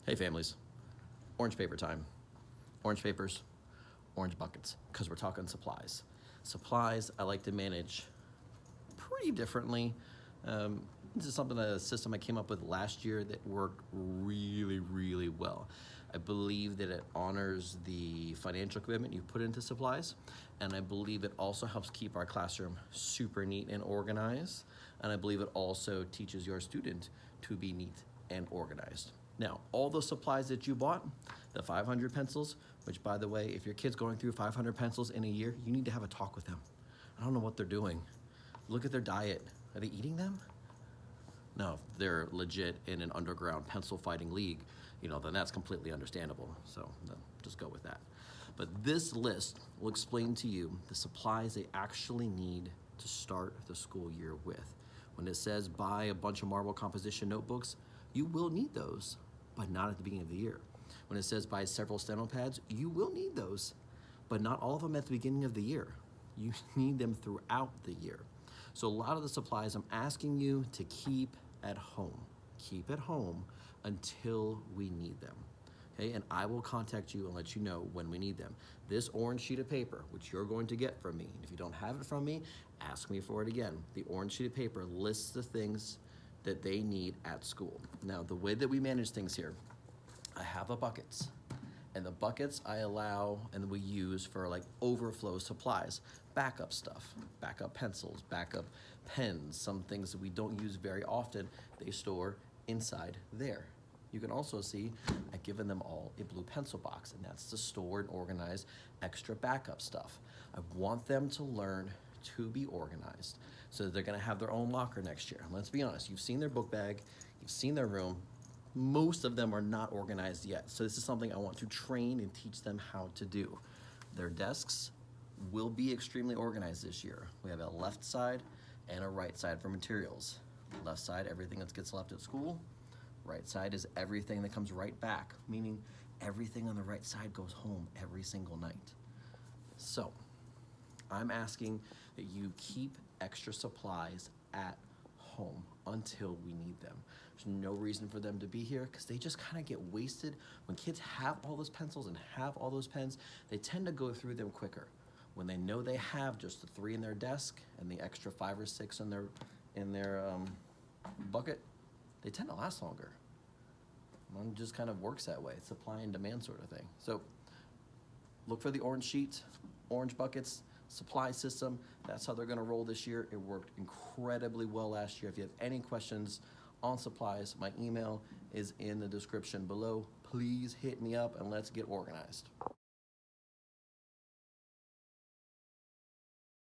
Hey families, orange paper time. Orange papers, orange buckets, because we're talking supplies. Supplies I like to manage pretty differently. This is something, a system I came up with last year that worked really, really well. I believe that it honors the financial commitment you put into supplies, and I believe it also helps keep our classroom super neat and organized, and I believe it also teaches your student to be neat and organized. Now, all those supplies that you bought, the 500 pencils, which by the way, if your kid's going through 500 pencils in a year, you need to have a talk with them. I don't know what they're doing. Look at their diet. Are they eating them? No, if they're legit in an underground pencil fighting league, then that's completely understandable. So just go with that. But this list will explain to you the supplies they actually need to start the school year with. When it says buy a bunch of marble composition notebooks, you will need those, but not at the beginning of the year. When it says buy several steno pads, you will need those, but not all of them at the beginning of the year. You need them throughout the year. So a lot of the supplies I'm asking you to keep at home. Keep at home until we need them. Okay, and I will contact you and let you know when we need them. This orange sheet of paper, which you're going to get from me, and if you don't have it from me, ask me for it again. The orange sheet of paper lists the things that they need at school. Now, the way that we manage things here, I have the buckets, and the buckets I allow and we use for like overflow supplies, backup stuff, backup pencils, backup pens, some things that we don't use very often, they store inside there. You can also see I've given them all a blue pencil box, and that's to store and organize extra backup stuff. I want them to learn to be organized so that they're gonna have their own locker next year. Let's be honest, you've seen their book bag, you've seen their room. Most of them are not organized yet. So this is something I want to train and teach them how to do. Their desks will be extremely organized this year. We have a left side and a right side for materials. Left side, everything that gets left at school. Right side is everything that comes right back, meaning everything on the right side goes home every single night. So I'm asking that you keep extra supplies at home until we need them. There's no reason for them to be here because they just kind of get wasted. When kids have all those pencils and have all those pens, they tend to go through them quicker. When they know they have just the 3 in their desk and the extra 5 or 6 in their bucket, they tend to last longer. It just kind of works that way. It's supply and demand sort of thing. So look for the orange sheets, orange buckets, supply system. That's how they're gonna roll this year. It worked incredibly well last year. If you have any questions on supplies, my email is in the description below. Please hit me up and let's get organized.